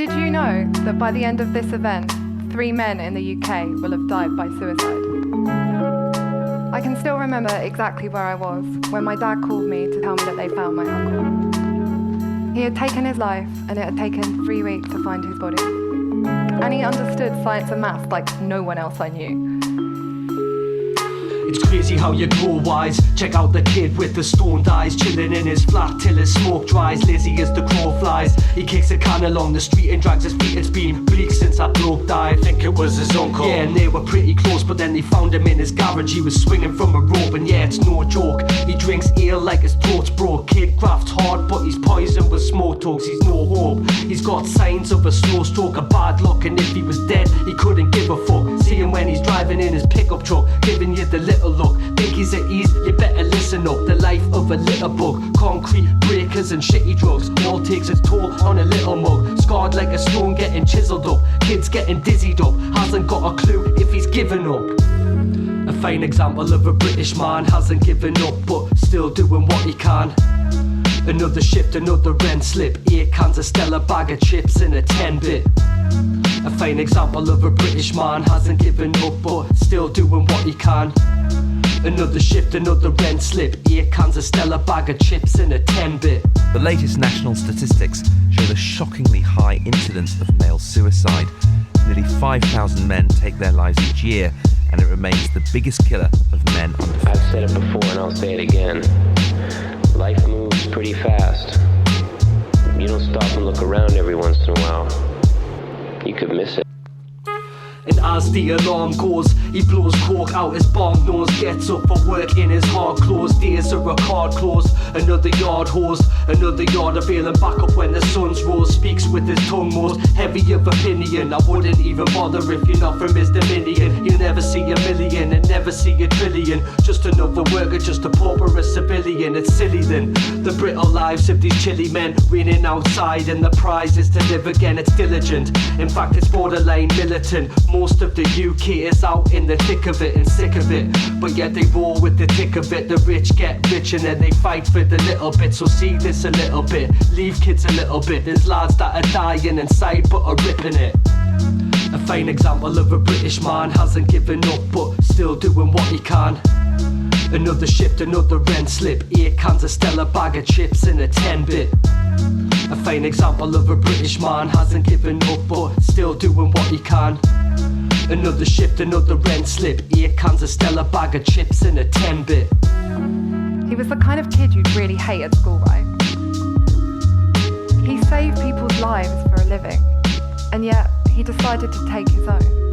Did you know that by the end of this event, 3 men in the UK will have died by suicide? I can still remember exactly where I was when my dad called me to tell me that they found my uncle. He had taken his life, and it had taken 3 weeks to find his body. And he understood science and maths like no one else I knew. It's crazy how you grow wise. Check out the kid with the stoned eyes, chilling in his flat till his smoke dries. Lazy as the crow flies. He kicks a can along the street and drags his feet. It's been bleak since that bloke died. Think it was his uncle. Yeah, and they were pretty close, but then they found him in his garage. He was swinging from a rope, and yeah, it's no joke. He drinks ale like his throat's broke. Kid grafts hard, but he's poisoned with smoke talks. He's no hope. He's got signs of a slow stroke, a bad luck, and if he was dead, he couldn't give a fuck. See him when he's driving in his pickup truck, giving you the little look. Think he's at ease, you better listen up. The life of a litter bug, concrete breakers and shitty drugs. All takes its toll on a little mug. Scarred like a stone getting chiseled up. Kids getting dizzied up, hasn't got a clue if he's given up. A fine example of a British man, hasn't given up but still doing what he can. Another shift, another rent slip, 8 cans of Stella, bag of chips and a 10-bit. A fine example of a British man, hasn't given up but still doing what he can. Another shift, another rent slip, 8 cans of Stella, bag of chips and a 10-bit. The latest national statistics show the shockingly high incidence of male suicide. Nearly 5,000 men take their lives each year, and it remains the biggest killer of men under 50. I've said it before and I'll say it again. Life moves pretty fast. You don't stop and look around every once in a while. You could miss it. And as the alarm goes, he blows coke out his bomb nose. Gets up for work in his hard clothes. Days are a card close. Another yard hose, another yard availing back up when the sun's rose. Speaks with his tongue most heavy of opinion. I wouldn't even bother if you're not from his dominion. You'll never see a million and never see a trillion. Just another worker, just a pauperous civilian. It's silly then, the brittle lives of these chilly men reigning outside, and the prize is to live again. It's diligent, in fact it's borderline militant. Most of the UK is out in the thick of it and sick of it, but yet they roll with the thick of it. The rich get rich and then they fight for the little bit. So see this a little bit, leave kids a little bit. There's lads that are dying inside but are ripping it. A fine example of a British man, hasn't given up but still doing what he can. Another shift, another rent slip, 8 cans of Stella, bag of chips and a 10-bit. A fine example of a British man, hasn't given up but still doing what he can. Another shift, another rent slip, 8 cans of Stella, bag of chips and a 10-bit. He was the kind of kid you'd really hate at school, right? He saved people's lives for a living, and yet he decided to take his own.